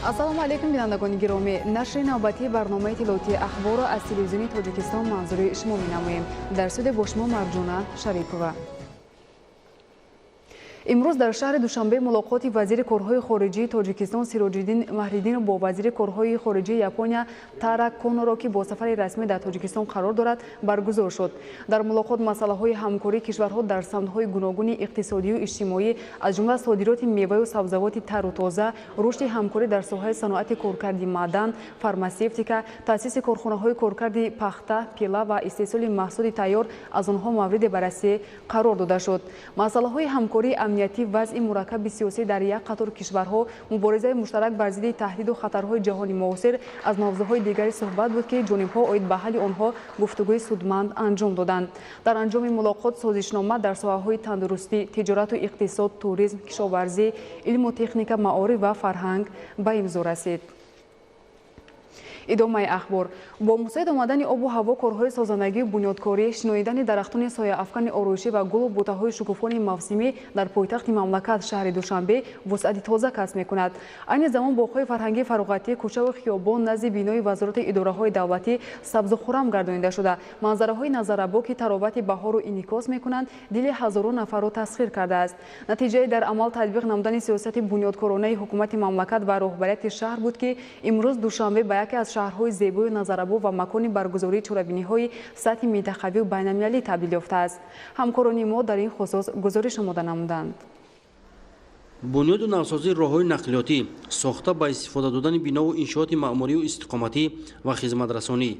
ассалому алайкум бинандагони гиромӣ. Нашри навбатии барномаи иттилоотии ахборо аз телевизиони Тоҷикистон манзури шумо менамоем. Дар студия бо шумо Марҷона Шарипова. имрӯз дар шаҳри Душанбе мулоқоти вазири корҳои хориҷии Тоҷикистон Сироҷиддин Маҳриддин бо вазири корҳои хориҷии Япония Тара Коноро, ки бо сафари расмӣ дар Тоҷикистон қарор дорад, баргузор шуд. Дар мулоқот масъалаҳои ҳамкории кишварҳо дар самтҳои гуногуни иқтисодию иҷтимоӣ, аз ҷумла содироти меваю сабзавоти тару тоза, рушди ҳамкорӣ дар соҳаи саноати коркарди маъдан, фармасевтика, таъсиси корхонаҳои коркарди пахта, пила ва истеҳсоли маҳсули тайёр аз онҳо мавриди баррасӣ қарор дода шуд. Масъалаҳои ҳамкории амнияти вазъи мураккаби сиёсӣ дар як қатор кишварҳо, муборизаи муштарак бар зидди таҳдиду хатарҳои ҷаҳони муосир аз мавзӯъҳои дигари суҳбат буд, ки ҷонибҳо оид ба ҳалли онҳо гуфтугӯи судманд анҷом доданд. Дар анҷоми мулоқот созишнома дар соҳаҳои тандурустӣ, тиҷорату иқтисод, туризм, кишоварзӣ, илму техника, маориф ва фарҳанг ба имзо расид. идомаи ахбор. Бо мусоид омадани обу ҳаво, корҳои созандагию бунёдкорӣ, шиноидани дарахтони сояафкани ороишӣ ва гулу бутаҳои шукуфони мавсимӣ дар пойтахти мамлакат шаҳри Душанбе вусъати тоза касб мекунад. Айни замон боғҳои фарҳангии фароғатӣ, кӯчаву хиёбон назди бинои вазороти идораҳои давлатӣ сабзу хурам гардонида шуда. Манзараҳои назаррабо, ки таровати баҳору инъикос мекунанд, дили ҳазорон нафарро тасхир кардааст. Натиҷаи дар амал татбиқ намудани сиёсати бунёдкоронаи ҳукумати мамлакат ва роҳбарияти шаҳр буд, ки имрӯз Душанбе ба яке аз шаҳрҳои зебои назаррабо ва макони баргузории чорабиниҳои сатҳи минтақавию байналмилалӣ табдил ёфтааст. ҳамкорони мо дар ин хусус гузориш омода намуданд. бунёду навсозии роҳҳои нақлиётӣ, сохта ба истифода додани бинову иншооти маъмурию истиқоматӣ ва хизматрасонӣ,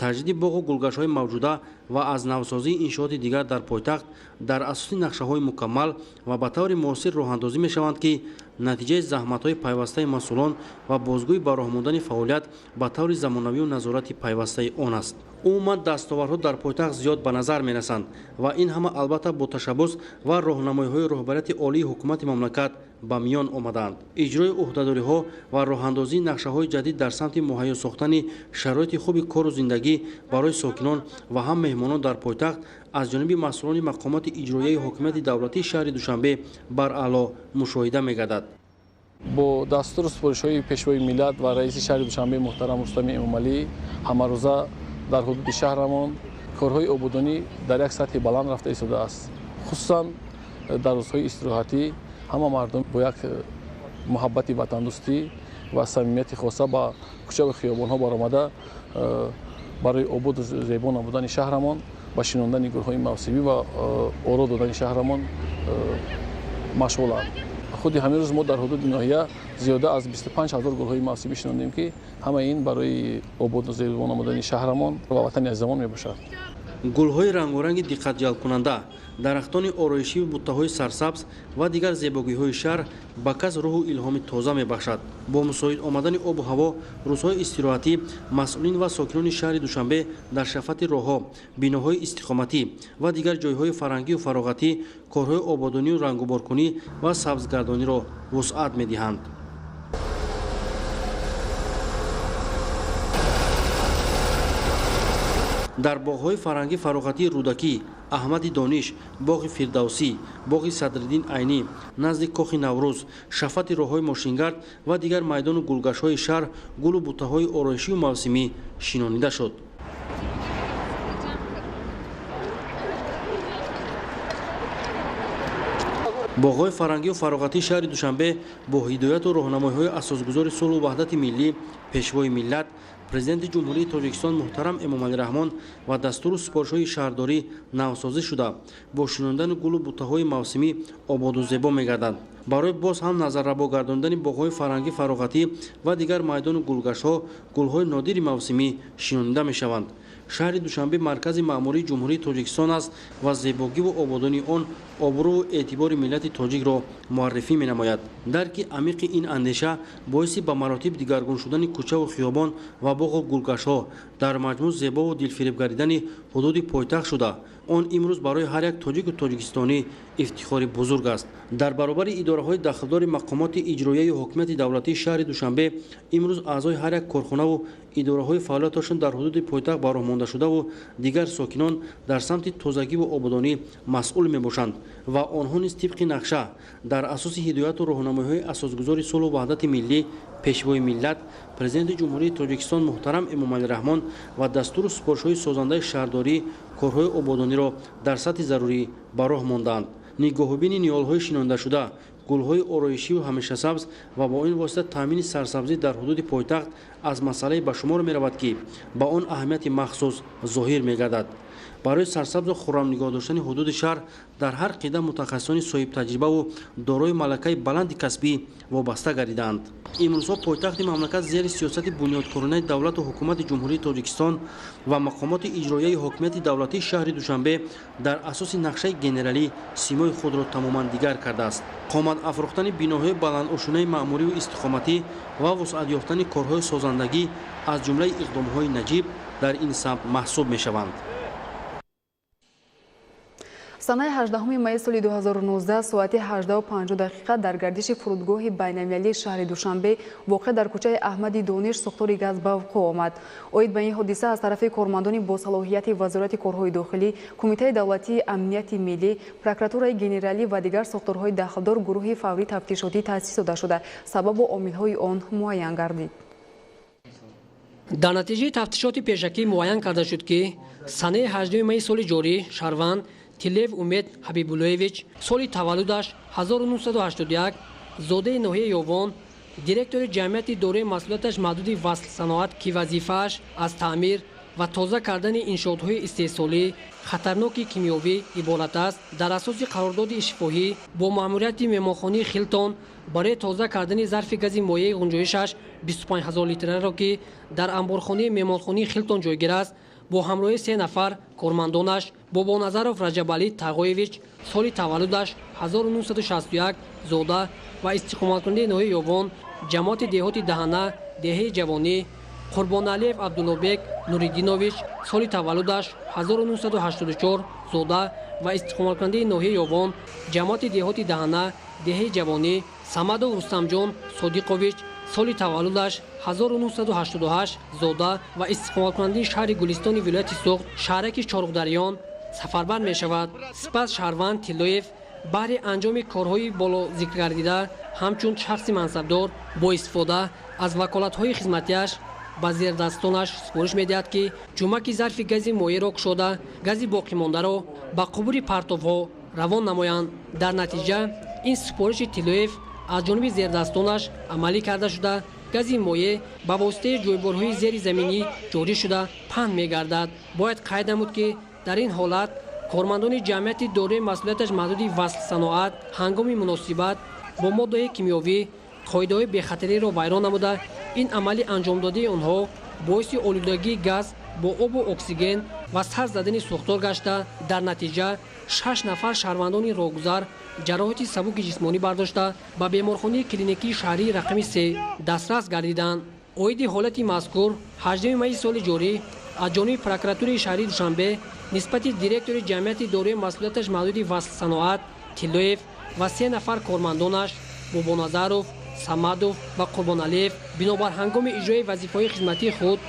таҷдиди боғу гулгаштҳои мавҷуда ва аз навсозии иншооти дигар дар пойтахт дар асоси нақшаҳои мукаммал ва ба таври муосир роҳандозӣ мешаванд, ки натиҷаи заҳматҳои пайвастаи масъулон ва бозгӯи ба роҳ мондани фаъолият ба таври замонавию назорати пайвастаи он аст. умуман дастоварҳо дар пойтахт зиёд ба назар мерасанд ва ин ҳама албатта бо ташаббус ва роҳнамоиҳои роҳбарияти олии ҳукумати мамлакат ба миён омадаанд. иҷрои ӯҳдадориҳо ва роҳандозии нақшаҳои ҷадид дар самти муҳайё сохтани шароити хуби кору зиндагӣ барои сокинон ва ҳам меҳмонон дар пойтахт аз ҷониби масъулони мақомоти иҷроияи ҳокимияти давлатии шаҳри Душанбе бар аъло мушоҳида мегардад. бо дастуру супоришҳои пешвои миллат ва раиси шаҳри Душанбе муҳтарам Рустами Эмомалӣ ҳамарӯза дар ҳудуди шаҳрамон корҳои ободонӣ дар як сатҳи баланд рафта истодааст. хусусан дар рӯзҳои истироҳатӣ ҳама мардум бо як муҳаббати ватандӯстӣ ва самимияти хоса ба кӯчаву хиёбонҳо баромада барои ободу зебо намудани шаҳрамон ба шинондани гулҳои мавсимӣ ва оро додани шаҳрамон машғуланд. худи ҳамин рӯз мо дар ҳудуди ноҳия зиёда аз 25 000 гулҳои мавсимӣ шинондем, ки ҳама ин барои ободу зебо намудани шаҳрамон ва ватани азизамон мебошад. гулҳои рангоранги диққатҷалбкунанда, дарахтони ороишӣ, буттаҳои сарсабз ва дигар зебогиҳои шаҳр ба кас рӯҳу илҳоми тоза мебахшад. бо мусоид омадани обу ҳаво, рӯзҳои истироҳатӣ, масъулин ва сокинони шаҳри Душанбе дар шафати роҳҳо, биноҳои истиқоматӣ ва дигар ҷойҳои фарҳангию фароғатӣ корҳои ободонию рангуборкунӣ ва сабзгардониро вусъат медиҳанд. дар боғҳои фарҳангӣ фароғатии Рӯдакӣ, Аҳмади Дониш, боғи Фирдавсӣ, боғи Садриддин Айнӣ, назди Кохи Наврӯз, шафати роҳҳои мошингард ва дигар майдону гулгаштҳои шаҳр гулу буттаҳои ороишию мавсимӣ шинонида шуд. боғҳои фарҳангию фароғатии шаҳри Душанбе бо ҳидояту роҳнамоиҳои асосгузори сулҳу ваҳдати миллӣ, пешвои миллат, президенти ҷумҳурии Тоҷикистон муҳтарам Эмомалӣ Раҳмон ва дастуру супоришҳои шаҳрдорӣ навсозӣ шуда бо шинондани гулу буттаҳои мавсимӣ ободу зебо мегарданд. барои боз ҳам назаррабо гардонидани боғҳои фарҳангӣ фароғатӣ ва дигар майдону гулгаштҳо гулҳои нодири мавсимӣ шинонида мешаванд. шаҳри Душанбе маркази маъмурии ҷумҳурии Тоҷикистон аст ва зебогиву ободонии он обрӯву эътибори миллати тоҷикро муаррифӣ менамояд. дарки амиқи ин андеша боиси ба маротиб дигаргун шудани кӯчаву хиёбон ва боғу гулгаштҳо дар маҷмӯъ зебову дилфиреб гардидани ҳудуди пойтахт шуда, он имрӯз барои ҳар як тоҷику тоҷикистонӣ ифтихори бузург аст. дар баробари идораҳои дахлдори мақомоти иҷроияи ҳокимияти давлатии шаҳри Душанбе имрӯз аъзои ҳар як корхонаву идораҳои фаъолияташон дар ҳудуди пойтахт ба роҳ мондашудаву дигар сокинон дар самти тозагиву ободонӣ масъул мебошанд ва онҳо низ тибқи нақша дар асоси ҳидояту роҳнамоиҳои асосгузори сулҳу ваҳдати миллӣ пешвои миллат президенти ҷумҳурии тоҷикистон муҳтарам эмомалӣ раҳмон ва дастури супоришҳои созандаи шаҳрдорӣ корҳои ободониро дар сатҳи зарурӣ ба роҳ монданд. нигоҳубини ниёлҳои шинондашуда, гулҳои ороишиву ҳамешасабз ва бо ин восита таъмини сарсабзӣ дар ҳудуди пойтахт аз масъалаи ба шумор меравад, ки ба он аҳамияти махсус зоҳир мегардад. барои сарсабзу хуррам нигоҳ доштани ҳудуди шаҳр дар ҳар қидам мутахассисони соҳибтаҷрибаву дорои малакаи баланди касбӣ вобаста гардиданд. имрӯзҳо пойтахти мамлакат зери сиёсати бунёдкоронаи давлату ҳукумати ҷумҳурии тоҷикистон ва мақомоти иҷроияи ҳокимияти давлатии шаҳри Душанбе дар асоси нақшаи генералӣ симои худро тамоман дигар кардааст. қомат афрохтани биноҳои баландошунаи маъмуриву истиқоматӣ ва вусъат ёфтани корҳои созандагӣ аз ҷумлаи иқдомҳои наҷиб дар ин самт маҳсуб мешаванд. санаи 18 майи соли 2019 соати 18:50 дар гардиши фурудгоҳи байналмилалии шаҳри Душанбе воқеъ дар кӯчаи Аҳмади Дониш сӯхтори газ ба вуқӯъ омад. оид ба ин ҳодиса аз тарафи кормандони босалоҳияти вазорати корҳои дохилӣ, Кумитаи давлатии амнияти миллӣ, прокуратураи генералӣ ва дигар сохторҳои дахлдор гурӯҳи фаврии тафтишотӣ таъсис дода шуда сабабу омилҳои он муайян гардид. дар натиҷаи тафтишоти пешакӣ муайян карда шуд, ки санаи 18 майи соли ҷорӣ шаҳрванд Тилев Умед Ҳабибуллоевич, соли таваллудаш 1981, зодаи ноҳияи Ёвон, директори ҷамъияти дорои масъулияташ маҳдуди васлсаноат, ки вазифааш аз таъмир ва тоза кардани иншоотҳои истеҳсолӣ хатарноки кимиёвӣ иборат аст, дар асоси қарордоди шифоҳӣ бо маъмурияти меҳмонхонаи Хилтон барои тоза кардани зарфи гази моеъи ғунҷоишаш 25 000 литраро, ки дар амборхонаи меҳмонхонаи Хилтон ҷойгир аст, бо ҳамроҳи 3 нафар кормандонаш Бобоназаров Раҷабалӣ Тағоевич, соли таваллудаш 1961, зода ва истиқоматкунандаи ноҳияи Ёвон, ҷамоати деҳоти Даҳана, Деҳаи Ҷавонӣ, Қурбоналиев Абдуллобек Нуриддинович, соли таваллудаш 1984, зода ва истиқоматкунандаи ноҳияи Ёвон, ҷамоати деҳоти Даҳана, Деҳаи Ҷавонӣ, Самадов Рустамҷон Содиқович, соли таваллудаш 1988, зода ва истиқоматкунандаи шаҳри Гулистони вилояти Суғд, шаҳраки Чоруғдарён сафарбар мешавад. Сипас шаҳрванд Тиллоев баҳри анҷоми корҳои болозикргардида ҳамчун шахси мансабдор бо истифода аз ваколатҳои хизматиаш ба зердастонаш супориш медиҳад, ки ҷумаки зарфи гази моеъро кушода гази боқимондаро ба қубури партовҳо равон намоянд. дар натиҷа ин супориши Тиллоев аз ҷониби зердастонаш амалӣ карда шуда гази моеъ ба воситаи ҷойборҳои зери заминӣ ҷорӣ шуда паҳн мегардад. бояд қайд намуд, ки дар ин ҳолат кормандони ҷамъияти дорои масъулияташ маҳдуди васлсаноат ҳангоми муносибат бо моддаҳои кимиёвӣ қоидаҳои бехатариро вайрон намуда, ин амали анҷомдодаи онҳо боиси олудагии газ бо обу оксиген ва сар задани сӯхтор гашта, дар натиҷа 6 нафар шаҳрвандони роҳгузар ҷароҳати сабуки ҷисмонӣ бардошта ба беморхонаи клиникии шаҳрии рақами 3 дастрас гардиданд. оиди ҳолати мазкур 18 майи соли ҷорӣ аз ҷониби прокуратураи шаҳрии Душанбе нисбати директори ҷамъияти дорои масъулияташ маҳдуди васлсаноат Тиллоев ва 3 нафар кормандонаш Бобоназаров, Самадов ва Қурбоналиев бинобар ҳангоми иҷрои вазифаҳои хизматии худ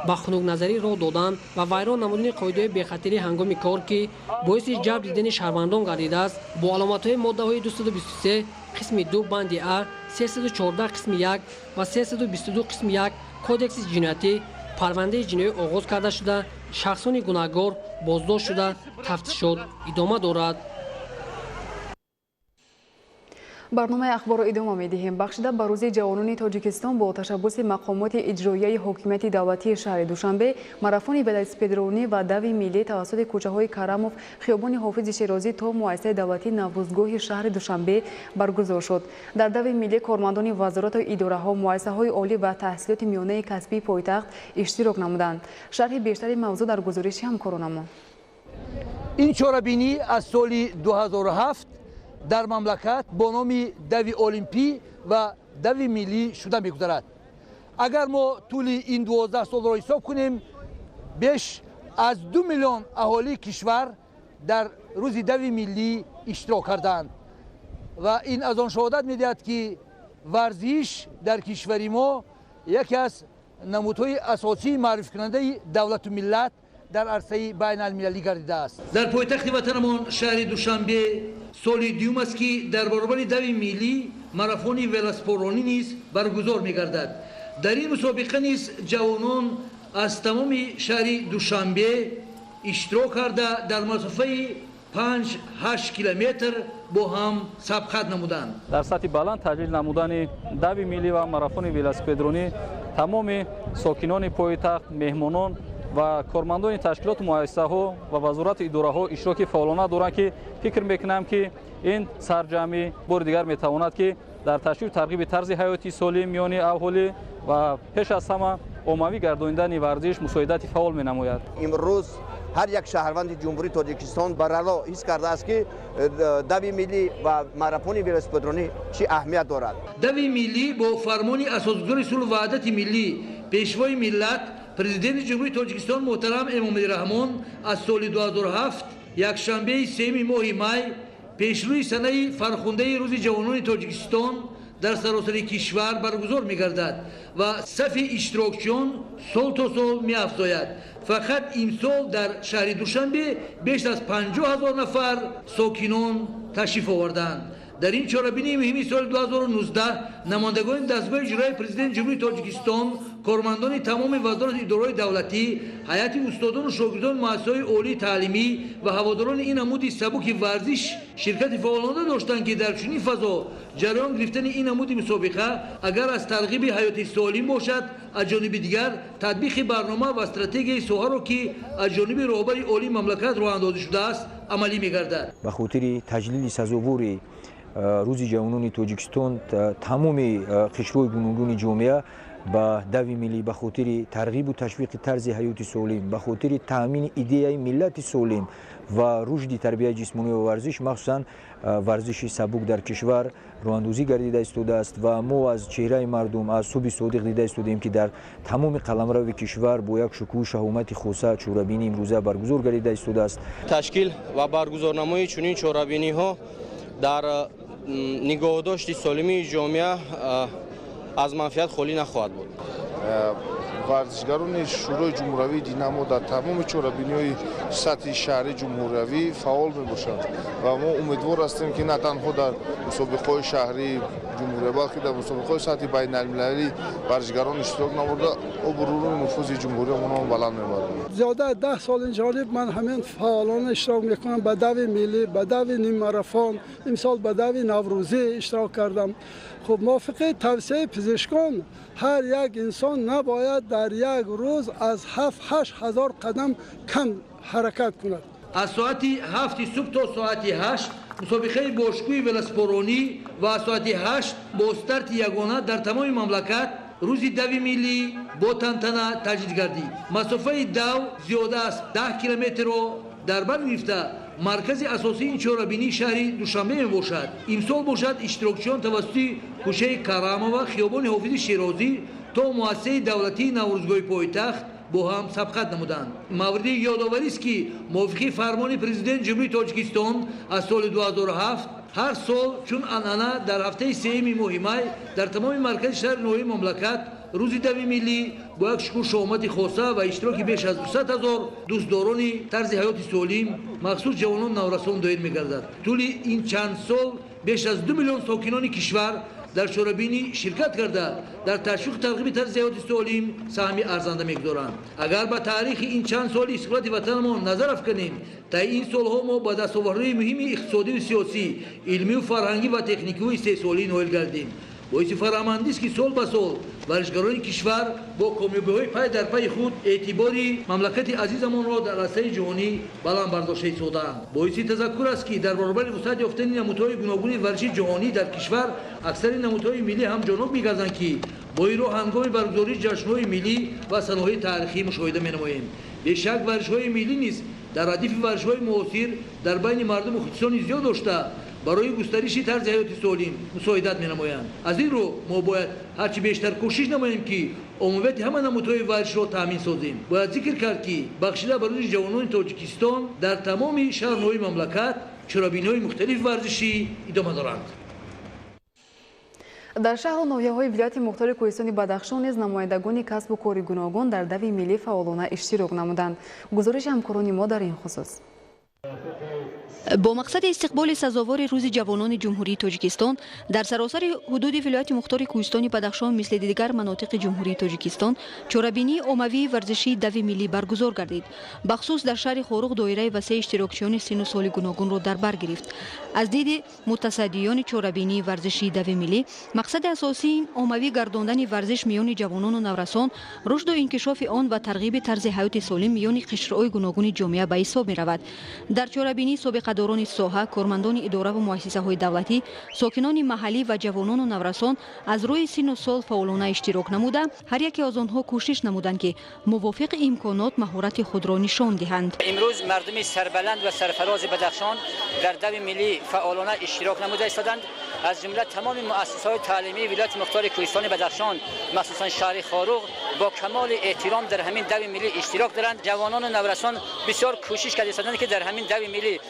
ба хунукназарӣ роҳ доданд ва вайрон намудани қоидаҳои бехатарӣ ҳангоми кор, ки боиси ҷабр дидани шаҳрвандон гардидааст, бо аломатҳои моддаҳои 223 қисми 2 банди А, 314 қисми 1 ва 322 қисми 1 кодекси ҷиноятӣ парвандаи ҷиноӣ оғоз карда шуда шахсони гунаҳгор боздошт шуда тафтишот идома дорад. барномаи ахборро идома медиҳем. бахшида ба рӯзи ҷавонони Тоҷикистон бо ташаббуси мақомоти иҷроияи ҳокимияти давлатии шаҳри Душанбе марафони велосипедронӣ ва дави миллӣ тавассути кӯчаҳои Карамов, хиёбони Ҳофизи Широзӣ то муассисаи давлатии Наврӯзгоҳи шаҳри Душанбе баргузор шуд. дар дави миллӣ кормандони вазорату идораҳо, муассисаҳои олӣ ва таҳсилоти миёнаи касбии пойтахт иштирок намуданд. шарҳи бештари мавзӯъ дар гузориши ҳамкоронамон. ин чорабинӣ аз соли 2007 дар мамлакат бо номи дави олимпӣ ва дави миллӣ шуда мегузарад. агар мо тӯли ин 12 солро ҳисоб кунем, беш аз 2 миллион аҳолии кишвар дар рӯзи дави миллӣ иштирок карданд ва ин аз он шаҳодат медиҳад, ки варзиш дар кишвари мо яке аз намудҳои асосии маърифкунандаи давлату миллат дар арсаи байналмилалӣ гардидааст. дар пойтахти ватанамон шаҳри Душанбе соли дуюм аст, ки дар баробари дави миллӣ марафони велоспоронӣ низ баргузор мегардад. дар ин мусобиқа низ ҷавонон аз тамоми шаҳри душанбе иштирок карда дар масофаи 5-8 километр бо ҳам сабқат намуданд. дар сатҳи баланд таҷлил намудани дави миллӣ ва марафони велосипедронӣ тамоми сокинони пойтахт, меҳмонон ва кормандони ташкилоту муассисаҳо ва вазорату идораҳо иштироки фаъолона доранд ки фикр мекунам ки ин сарҷамъӣ бори дигар метавонад ки дар ташвиқу тарғиби тарзи ҳаёти солим миёни аҳолӣ ва пеш аз ҳама оммавӣ гардонидани варзиш мусоидати фаъол менамояд. имрӯз ҳар як шаҳрванди ҷумҳурии тоҷикистон барало ҳис кардааст ки дави миллӣ ва марафони велосипедронӣ чӣ аҳамият дорад. дави миллӣ бо фармони асосгузори сулҳу ваҳдати миллӣ пешвои миллат президенти ҷумҳурии тоҷикистон муҳтарам эмомалӣ раҳмон аз соли 2007 якшанбеи 3 моҳи май пешрӯи санаи фархундаи рӯзи ҷавонони тоҷикистон дар саросари кишвар баргузор мегардад ва сафи иштирокчиён сол то сол меафзояд. фақат имсол дар шаҳри душанбе беш аз 50 000 нафар сокинон ташриф оварданд. дар ин чорабинии муҳими соли 2019 намояндагони дастгоҳи иҷроии президенти ҷумҳурии тоҷикистон, кормандони тамоми вазорати идораҳои давлатӣ, ҳайати устодону шогирдони муассисаҳои олии таълимӣ ва ҳаводорони ин намуди сабуки варзиш ширкати фаъолона доштанд ки дар чунин фазо ҷараён гирифтани ин намуди мусобиқа агар аз тарғиби ҳаёти солим бошад, аз ҷониби дигар татбиқи барнома ва стратегияи соҳаро ки аз ҷониби роҳбари олии мамлакат роҳандозӣ шудааст амалӣ мегардад. ба хотири таҷлили сазовори рӯзи ҷавонони тоҷикистон тамоми қишрҳои гуногуни ҷомеа ба дави миллӣ ба хотири тарғибу ташвиқи тарзи ҳаёти солим, ба хотири таъмини идеяи миллати солим ва рушди тарбияи ҷисмонӣ ва варзиш, махсусан варзиши сабук дар кишвар роҳандозӣ гардида истодааст ва мо аз чеҳраи мардум, аз субҳи содиқ дида истодем ки дар тамоми қаламрави кишвар бо як шукӯҳу шаҳомати хоса чорабинии имрӯза баргузор гардида истодааст. ташкил ва баргузорнамои чунин чорабиниҳо дар нигоҳдошти солимии ҷомеа аз манфиат холӣ нахоҳад буд. варзишгарони шӯрои ҷумҳуравии динамо дар тамоми чорабиниҳои сатҳи шаҳри ҷумҳуравӣ фаъол мебошанд ва мо умедвор ҳастем ки на танҳо дар мусобиқаҳои шаҳрии ҷумҳурия, балки дар мусобиқаҳои сатҳи байналмилалӣ варзишгарон иштирок намуда обрӯи нуфузи ҷумҳуриямонро баланд мебаранд. зиёда 10 сол инҷониб ман ҳамин фаъолона иштирок мекунам ба дави миллӣ, ба дави ниммарафон, имсол ба дави наврӯзӣ иштирок кардам. خب موافقه توصیه پزشکان هر یک انسان نباید در یک روز از 7-8 هزار قدم کم حرکت کند. از ساعت 7 صبح تا ساعت 8 مسابقه باشگویی ولسپورانی و از ساعت 8 با استارت یگانه در تمام مملکت روزی دوی ملی با تنتنه تجدید گردید. مسافه دو زیاده است 10 کیلومتر را در بر گرفته. مرکز اساسی این چهاربینی شهری دوشنبه می باشد. امسال باشد اشتراکچیان توسط کوچه کرامه و خیابان حافظ شیرازی تا مؤسسه دولتی نوروزگاه پایتخت با هم سبقت نمودند. مورد یادآوری است که موافقه فرمان پرزیدنت جمهوری تاجیکستان از سال 2007 هر سال چون انانه در هفته سوم ماه مای در تمام مرکز شهر نوین مملکت روزی دوی ملی با یک شکوه شامت خاصه و اشتراک بیش از 200,000 دوستداران طرز حیات سالم مخصوص جوانان نورسان دایر می‌گردد. طول این چند سال بیش از 2 میلیون ساکنان کشور در چاره‌بینی شرکت کرده در تشویق ترغیب طرز حیات سالم سهمی ارزنده می‌گذارند. اگر به تاریخ این چند سال استقلال وطنمان نظر افکنیم تا این سالها ما با دستاوردهای مهم اقتصادی و سیاسی، علمی و فرهنگی و تکنیکی و استحصالی نائل گردیم. باعث فرامندی است که سال به سال ورزشکاران کشور با کامیابی‌های پای در پای خود اعتباری مملکت عزیزمان را در عرصه جهانی بلند برداشته ایستاده‌اند. باعث تذکر است که در برابر وسعت یافتن نمودهای گوناگون ورزش جهانی در کشور اکثر نمودهای ملی همجانب می‌گردند که با این راه هنگام برگزاری جشن‌های ملی و سال‌های تاریخی مشاهده می‌نماییم. بیشک ورزش‌های ملی نیز در ردیف ورزش‌های معاصر در بین مردم خصوصی زیاد داشته برای گسترش طرز حیات سالم مساعدت می‌نمایند. از این رو ما باید هرچی بیشتر کوشش نماییم که عمومیت همه نمودهای ورزش را تامین سازیم. باید ذکر کرد که بخشیده بر روز جوانان تاجیکستان در تمام شهرهای مملکت چرابین‌های مختلف ورزشی ادامه دارند. در شهر و ناحیه‌های ولایت مختار کوهستان بدخشان نیز نمایندگان کسب و کار گوناگون در دوی ملی فعالانه اشتراک نمودند. گزارش همکاران ما در این خصوص با مقصد استقبال سزاوار روز جوانان جمهوری تاجیکستان در سراسر حدود ولایت مختار کوهستان بدخشان مثل دیگر مناطق جمهوری تاجیکستان چورابینی عمومی ورزشی دوی ملی برگزار گردید. بخصوص در شهر خوروغ دایره وسیع اشتراکچیان سن و سال گوناگون را در بر گرفت. از دید متصدیان چورابینی ورزشی دوی ملی مقصد اساسی این عمومی گرداندن ورزش میان جوانان و نورسان رشد و انکشاف آن و ترغیب طرز حیات سالم میان قشرهای گوناگون جامعه به حساب می رود. در چورابینی سابقه‌داران ساحه، کارمندان اداره و مؤسسه‌های دولتی، ساکنان محلی و جوانان و نورسان از روی سن و سال فعالانه اشتراک نموده، هر یک از آنها کوشش نمودند که موافق امکانات مهارت خود را نشان دهند. امروز مردم سربلند و سرفراز بدخشان در دوی ملی فعالانه اشتراک نموده ایستادند. از جمله تمام مؤسسه‌های تعلیمی ولایت مختار کوهستان بدخشان، مخصوصا شهر خاروغ، با کمال احترام در همین دوی ملی اشتراک دارند. جوانان و نورسان بسیار کوشش کرده ایستادند که در همین دوی ملی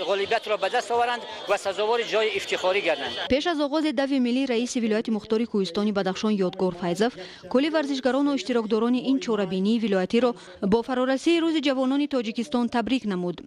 غالبیت را به دست آورند و سزاوار جای افتخاری گردند. پیش از آغاز دوی ملی رئیس ولایت مختار کوهستان بدخشان یادگار فیضف کل ورزشگران و اشتراکداران این چورابینی ولایتی را با فرارسی روز جوانان تاجیکستان تبریک نمود.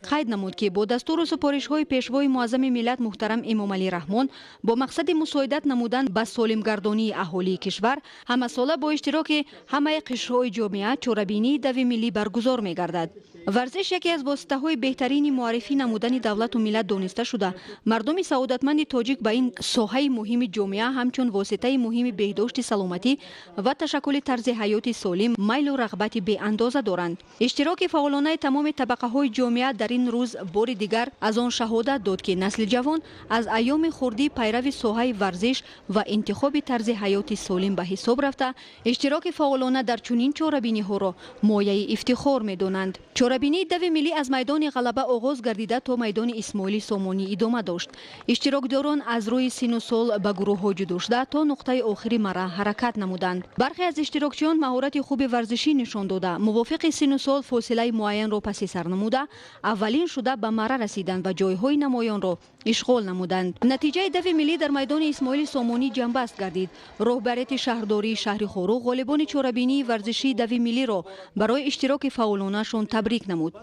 قید نمود که با دستور و سپارش‌های پیشوای معظم ملت محترم امامعلی رحمان با مقصد مساعدت نمودن به سالمگردانی اهالی کشور همه ساله با اشتراک همه قشرهای جامعه چورابینی دوی ملی برگزار می‌گردد. ورزش یکی از واسطه‌های بهترین معرفی نمودن دولت و ملت دانسته شده. مردم سعادتمند تاجیک به این ساحه مهم جامعه همچون واسطه مهم بهداشت سلامتی و تشکل طرز حیات سالم میل و رغبت بی‌اندازه دارند. اشتراک فعالانه تمام طبقه‌های جامعه در این روز بار دیگر از آن شهادت داد که نسل جوان از ایام خردی پیرو ساحه ورزش و انتخاب طرز حیات سالم به حساب رفته اشتراک فعالانه در چنین چورابینی‌ها را مایه افتخار می‌دانند. چورابینی دوی ملی از میدان غلبه آغاز گردیده تا میدان اسماعیل سامانی ادامه داشت. اشتراکداران از روی سن و سال به گروه‌ها جدا شده تا نقطه آخری مرا حرکت نمودند. برخی از اشتراکچیان مهارت خوب ورزشی نشان داده موافق سن و سال فاصله معین را پس سر نموده اولین شده به مرا رسیدند و جایهای نمایان را اشغال نمودند. نتیجه دوی ملی در میدان اسماعیل سامانی جنبست گردید. رهبریت شهرداری شهر خوروغ غالبان چورابینی ورزشی دوی ملی را برای اشتراک فعالانه‌شان تبریک نمود.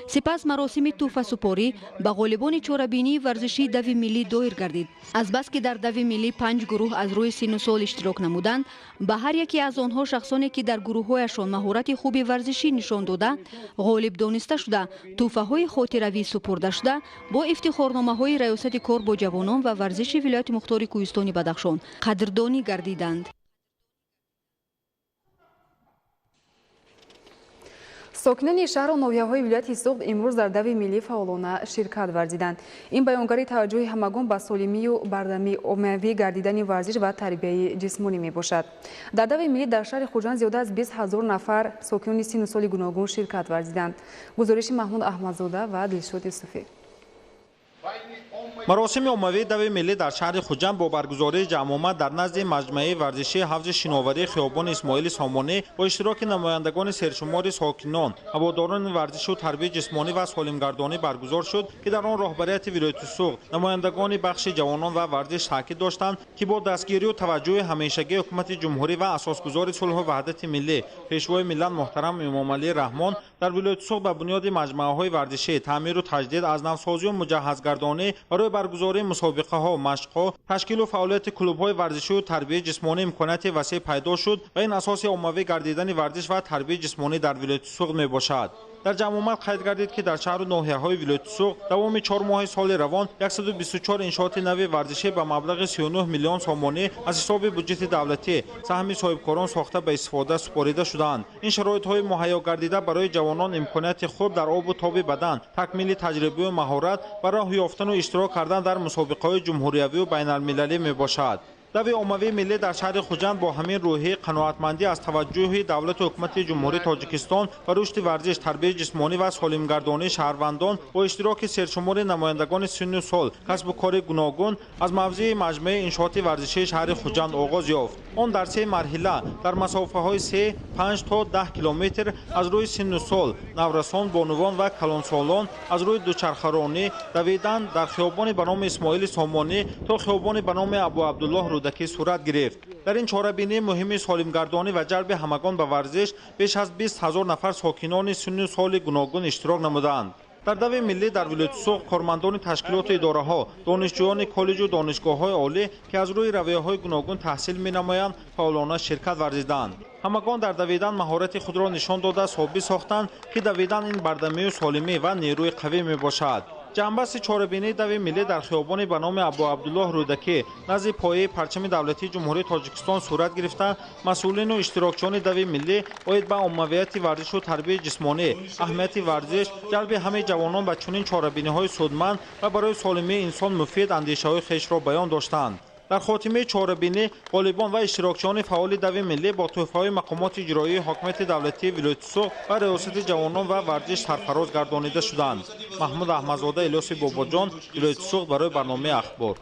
سپس مراسم تحفه سپاری به غالبان چورابینی ورزشی دوی ملی دایر گردید. از بس که در دوی ملی 5 گروه از روی سن و سال اشتراک نمودند، به هر یکی از آنها شخصانی که در گروه‌هایشان مهارت خوب ورزشی نشان داده غالب دانسته شده تحفه‌های خاطروی سپرده شده با افتخارنامه‌های ریاست کار با جوانان و ورزش ولایت مختار کوهستان بدخشان قدردانی گردیدند. ساکنان شهر و ناحیه‌های ولایت سوخت امروز در دوی ملی فعالانه شرکت ورزیدند. این بیانگر توجه همگان به سالمی و بردمی عمومی گردیدن ورزش و تربیت جسمانی میباشد. در دوی ملی در شهر خوجند زیاده از 20,000 نفر ساکنان سن و سال گوناگون شرکت ورزیدند. گزارش محمود احمدزاده و دلشاد یوسفی. مراسم عمومی دوی ملی در شهر خوجند با برگزاری جمع در نزد مجمع ورزشی حوض شناوری خیابان اسماعیل سامانی با اشتراک نمایندگان سرشمار ساکنان، هواداران ورزش و تربیت جسمانی و سالمگردانی برگزار شد که در آن رهبریت ولایت سوخت نمایندگان بخش جوانان و ورزش تاکید داشتند که با دستگیری و توجه همیشگی حکومت جمهوری و اساسگزار صلح و وحدت ملی پیشوای ملت محترم امامعلی رحمان در ولایت سوخت به بنیاد مجمع‌های ورزشی تعمیر و تجدید از نوسازی و مجهزگردانی برای برگزاری مسابقه‌ها، مشق‌ها، تشکیل و فعالیت کلوب‌های ورزشی و تربیت جسمانی امکانات وسیع پیدا شد و این اساس عمومی گردیدن ورزش و تربیت جسمانی در ولایت سوخت میباشد. در جمع قید گردید که در شهر و ناحیه‌های ولایت سوخت دوام 4 ماه سال روان 124 انشاءات نوی ورزشی به مبلغ 39 میلیون سامانی از حساب بودجه دولتی سهم صاحبکاران ساخته به استفاده سپرده شدند. این شرایط‌های مهیا گردیده برای جوانان امکانات خوب در آب و تاب بدن، تکمیل تجربه و مهارت و راه یافتن و اشتراک کردن در مسابقه‌های جمهوریوی و بین‌المللی میباشد. دوی عمومی ملی در شهر خوجند با همین روحیه قناعتمندی از توجه دولت و حکومت جمهوری تاجیکستان و رشد ورزش، تربیت جسمانی و سالمگردانی شهروندان با اشتراک سرشمار نمایندگان سن و سال، کسب و کار گوناگون از موضع مجمع انشاءات ورزشی شهر خوجند آغاز یافت. آن در 3 مرحله در مسافه‌های 3، 5 تا 10 کیلومتر از روی سن و سال، نورسان، بانوان و کلانسالان از روی دوچرخه‌رانی دویدن در خیابان به نام اسماعیل سامانی تا خیابان به نام ابو عبدالله رودکی صورت گرفت. در این چهاربینی مهم سالمگردانی و جلب همگان به ورزش بیش از 20,000 نفر ساکنان سن و سال گوناگون اشتراک نمودند. дар дави миллӣ дар вилояти суғд кормандони ташкилоту идораҳо, донишҷӯёни коллеҷу донишгоҳҳои олӣ ки аз рӯи равияҳои гуногун таҳсил менамоянд фаъолона ширкат варзиданд. ҳамагон дар давидан маҳорати худро нишон дода собит сохтанд ки давидан ин бардамию солимӣ ва нерӯи қавӣ мебошад. ҷанбаси чорабинии дави миллӣ дар хиёбони ба номи Абу Абдуллоҳ Рӯдакӣ назди пояи парчами давлатии ҷумҳурии Тоҷикистон сурат гирифта, масъулину иштирокчиёни дави миллӣ оид ба оммавияти варзишу тарбияи ҷисмонӣ, аҳамияти варзиш, ҷалби ҳамаи ҷавонон ба чунин чорабиниҳои судманд ва барои солимии инсон муфид андешаҳои хешро баён доштанд. дар хотимаи чорабинӣ ғолибон ва иштирокчиёни фаъоли дави миллӣ бо тӯҳфаҳои мақомоти иҷроии ҳокимияти давлатии вилояти суғд ва риёсати ҷавонон ва варзиш сарфароз гардонида шуданд. маҳмуд аҳмадзода, Илёси Бобоҷон, вилояти суғд барои барномаи ахбор.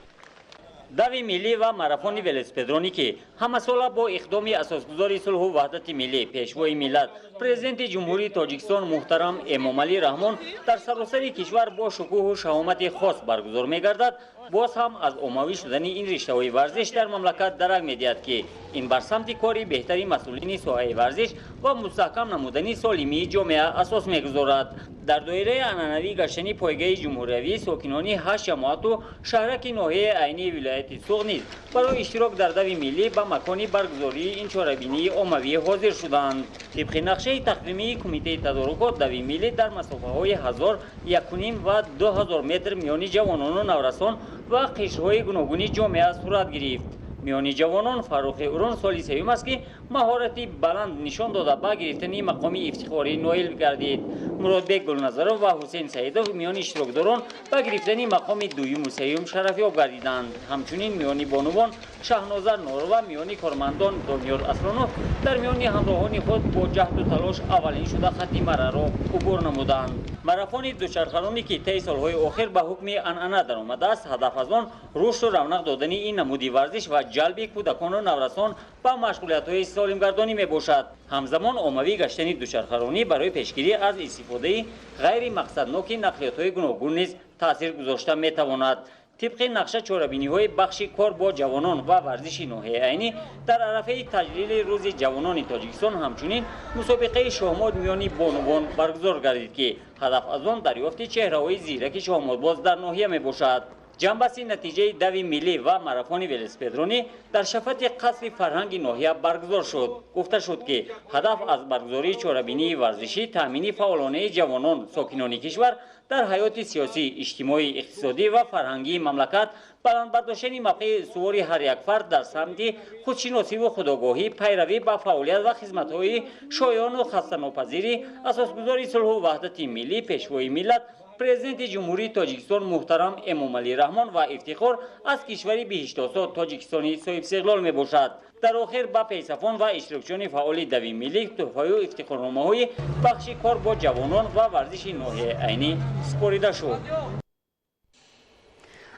дави миллӣ ва марафони велосипедронӣ ки ҳамасола бо иқдоми асосгузори сулҳу ваҳдати миллӣ пешвои миллат президенти ҷумҳурии Тоҷикистон муҳтарам Эмомалӣ Раҳмон дар саросари кишвар бо шукӯҳу шаҳомати хос баргузор мегардад, боз ҳам аз оммавӣ шудани ин риштаҳои варзиш дар мамлакат дарак медиҳад ки ин бар самти кори беҳтари масъулини соҳаи варзиш ва мустаҳкам намудани солимии ҷомеа асос мегузорад. дар доираи анъанавӣ гаштани пойгаи ҷумҳуриявӣ сокинони 8 ҷамоату шаҳраки ноҳияи айнии вилояти суғд низ барои иштирок дар дави миллӣ ба макони баргузории ин чорабинии оммавӣ ҳозир шуданд. тибқи нақшаи тақвимии кумитаи тадорукот дави миллӣ дар масофаҳои 1000, 1.5 ва 2000 метр миёни ҷавонону наврасон ва қишрҳои гуногуни ҷомеа сурат гирифт. миёни ҷавонон Фаррухи Урун соли сеюм аст ки маҳорати баланд нишон дода ба гирифтани мақоми ифтихорӣ ноил гардид. Муродбек Гулназаров ва Ҳусейн Саидов миёни иштирокдорон ба гирифтани мақоми дуюму сеюм шарафёб гардиданд. ҳамчунин миёни бонувон Шаҳноза Норова, миёни кормандон Дониёр Аслонов дар миёни ҳамроҳони худ бо ҷаҳду талош аввалин шуда хатти марраро убур намуданд. марафони дучархаронӣ ки таи солҳои охир ба ҳукми анъана даромадааст, ҳадаф аз он рушду равнақ додани ин намуди варзиш ва ҷалби кӯдакону наврасон ба машғулиятҳои солимгардонӣ мебошад. ҳамзамон оммавӣ гаштани дучархаронӣ барои пешгирӣ аз истифодаи ғайри мақсадноки нақлиётҳои гуногун низ таъсир гузошта метавонад. тибқи нақша чорабиниҳои бахши кор бо ҷавонон ва варзиши ноҳияи айнӣ дар арафаи таҷлили рӯзи ҷавонони Тоҷикистон ҳамчунин мусобиқаи шоҳмод миёни бонувон баргузор гардид ки ҳадаф аз он дарёфти чеҳраҳои зираки шоҳмодбоз дар ноҳия мебошад. ҷанбаси натиҷаи дави миллӣ ва марафони велосипедронӣ дар шафати қасри фарҳанги ноҳия баргузор шуд. гуфта шуд ки ҳадаф аз баргузории чорабинии варзишӣ таъмини фаъолонаи ҷавонон сокинони кишвар дар ҳаёти сиёсӣ, иҷтимоӣ, иқтисодӣ ва фарҳангии мамлакат баландбардоштани мавқеи устувори ҳар як фард дар самти худшиносиву худогоҳӣ, пайравӣ ба фаъолият ва хизматҳои шоёну хастанопазири асосгузори сулҳу ваҳдати миллӣ пешвои миллат президенти ҷумҳурии Тоҷикистон муҳтарам Эмомалӣ Раҳмон ва ифтихор аз кишвари биҳиштосод Тоҷикистони соҳибистиқлол мебошад. дар охир ба пейсафон ва иштирокчиёни фаъоли дави миллӣ тӯҳфаю ифтихорномаҳои бахши кор бо ҷавонон ва варзиши ноҳияи айнӣ спорида шуд.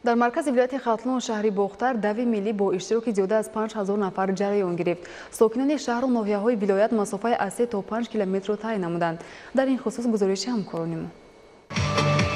дар маркази вилояти Хатлон шаҳри Бохтар дави миллӣ бо иштироки зиёда аз 5000 нафар ҷараён гирифт. сокинони шаҳру ноҳияҳои вилоят масофаи аз 3 то 5 километрро тай намуданд. дар ин хусус гузориши ҳамкорони мо.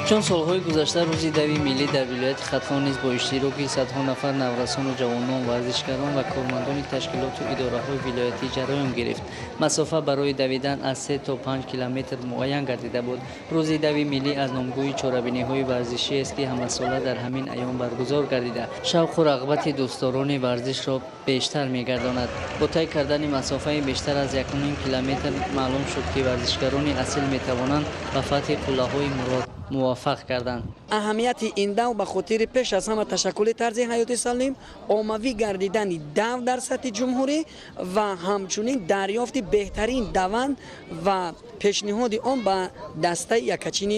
чун солҳои гузашта рӯзи дави миллӣ дар вилояти Хатлон низ бо иштироки садҳо нафар наврасону ҷавонон, варзишгарон ва кормандони ташкилоту идораҳои вилоятӣ ҷараён гирифт. масофа барои давидан аз 3 то 5 километр муайян гардида буд. рӯзи дави миллӣ аз номгӯи чорабиниҳои варзишиест ки ҳамасола дар ҳамин айём баргузор гардида шавқу рағбати дӯстдорони варзишро бештар мегардонад. бо тай кардани масофаи бештар аз 1.5 километр маълум шуд ки варзишгарони асил метавонанд ба фатҳи қуллаҳои мурод муваффақ карданд. аҳамияти ин дав ба хотири пеш аз ҳама ташаккули тарзи ҳаёти салим, оммавӣ гардидани дав дар сатҳи ҷумҳурӣ ва ҳамчунин дарёфти беҳтарин даванд ва пешниҳоди он ба дастаи якачини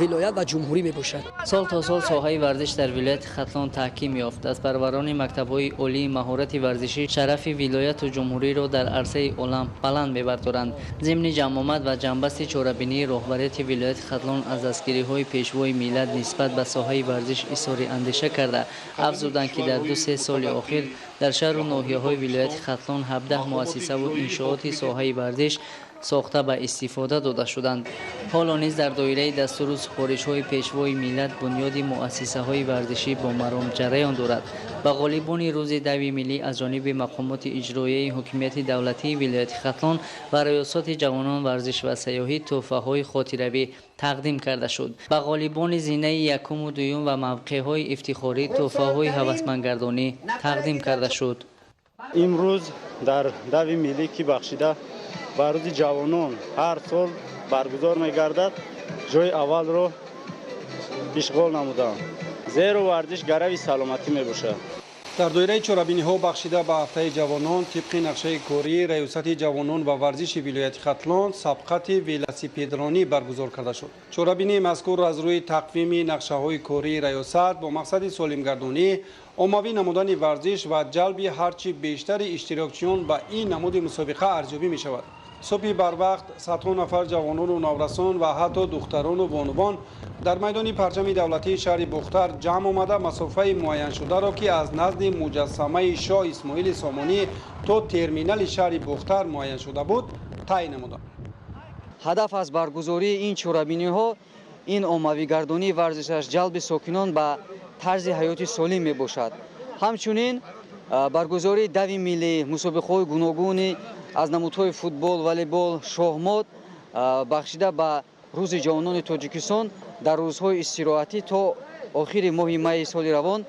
вилоят ва ҷумҳурӣ мебошад. сол то сол соҳаи варзиш дар вилояти Хатлон таҳким ёфт. дастпарварони мактабҳои олии маҳорати варзишӣ шарафи вилояту ҷумҳуриро дар арсаи олам баланд мебардоранд. зимни ҷамъомад ва ҷанбасти чорабинии роҳбарияти вилояти Хатлон аз дастгириҳои пешвои миллат нисбат ба соҳаи варзиш изҳори андеша карда афзуданд ки дар 2-3 соли охир дар шаҳру ноҳияҳои вилояти Хатлон 17 муассисаву иншооти соҳаи варзиш сохта ба истифода дода шуданд. ҳоло низ дар доираи дастуру супоришҳои пешвои миллат бунёди муассисаҳои варзишӣ бо маром ҷараён дорад. ба ғолибони рӯзи дави миллӣ аз ҷониби мақомоти иҷроияи ҳокимияти давлатии вилояти хатлон ва раёсати ҷавонон варзиш ва сайёҳӣ тӯҳфаҳои хотиравӣ тақдим карда шуд. ба ғолибони зинаи якуму дуюм ва мавқеъҳои ифтихорӣ тӯҳфаҳои ҳавасмандгардонӣ тақдим карда шуд. имрӯз дар дави миллӣ ки бахшида ба рӯзи ҷавонон ҳар сол баргузор мегардад, ҷои аввалро ишғол намуданд. зеро варзиш гарави саломатӣ мебошад. дар доираи чорабиниҳо бахшида ба ҳафтаи ҷавонон тибқи нақшаи кории раёсати ҷавонон ва варзиши вилояти хатлон сабқати велосипедронӣ баргузор карда шуд. чорабинии мазкур аз рӯи тақвими нақшаҳои кории раёсат бо мақсади солимгардонӣ, оммавӣ намудани варзиш ва ҷалби ҳарчи бештари иштирокчиён ба ин намуди мусобиқа арзёбӣ мешавад. صبح بروقت صدها نفر جوانان و نوراسان و حتی دختران و بانوان در میدان پرچم دولتی شهر بختر جمع آمده مسافه معین شده را که از نزد مجسمه شاه اسماعیل سامانی تا ترمینال شهر بختر معین شده بود تعیین نمودند. هدف از برگزاری این چورابینی‌ها این عمومی‌گردانی ورزش جلب ساکنان به طرز حیات سالم میباشد. همچنین برگزاری دوی ملی مسابقه‌های گوناگون از نمودهای فوتبال، والیبال، شاهمات بخشیده به روز جوانان تاجیکستان در روزهای استراحتی تا آخر ماه می سال روان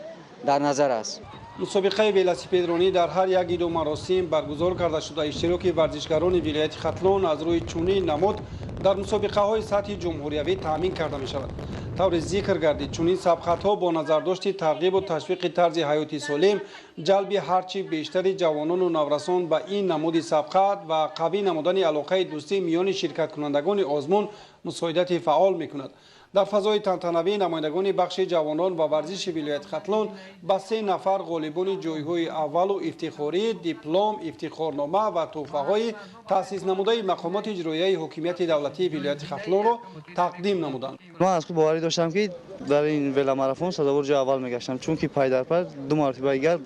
در نظر است. مسابقه ولاسیپدرانی در هر یک دو مراسم برگزار کرده شده. اشتراک ورزشکاران ولایت ختلان از روی چنین نمود در مسابقه های سطح جمهوریوی تامین کرده می شود. طور ذکر گردید چنین سبقت ها با نظرداشت ترغیب و تشویق طرز حیاتی سالم، جلب هرچی بیشتر جوانان و نورسان به این نمود سبقت و قوی نمودن علاقه دوستی میان شرکت کنندگان آزمون مساعدت فعال می کند. در فضای تنتنوی نمایندگان بخش جوانان و ورزش ولایت ختلان به 3 نفر غالبان جایهای اول و افتخاری، دیپلم، افتخارنامه و تحفه‌های تأسیس نموده مقامات اجرایی حکومت دولتی ولایت ختلان را تقدیم نمودند. من از خود باوری داشتم که در این ولا ماراتون سزاوار جای اول میگشتم، چون که پای در پای 2 مرتبه اگر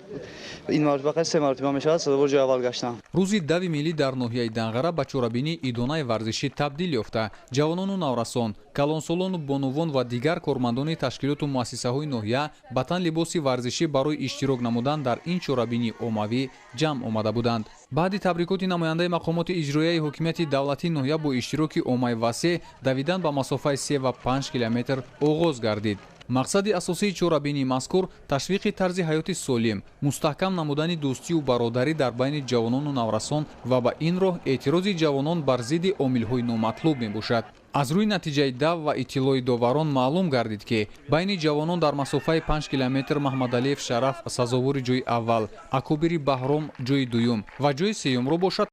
این مرتبه 3 مرتبه میشود سزاوار جای اول گشتم. روزی دوی ملی در ناحیه دنغره با چورابینی ایدونای ورزشی تبدیل یافته. جوانان و نورسان، کلانسولان و بانوان و دیگر کارمندان تشکیلات و مؤسسه‌های ناحیه با تن لباس ورزشی برای اشتراک نمودن در این چورابینی عمومی جمع آمده بودند. بعد تبریکات نماینده مقامات اجرایی حکومت دولتی ناحیه با اشتراک عمومی وسیع دویدن به مسافت 3 و 5 کیلومتر آغاز گردید. مقصد اساسی چورابینی مذکور تشویق طرز حیات سالم، مستحکم نمودن دوستی و برادری در بین جوانان و نورسان و با این راه اعتراض جوانان بر ضد عامل‌های نامطلوب میباشد. از روی نتیجه دو و اطلاع داوران معلوم گردید که بین جوانان در مسافه 5 کیلومتر محمد علیف شرف سزاوار جای اول، اکبری بهرام جای دوم و جای سوم را باشد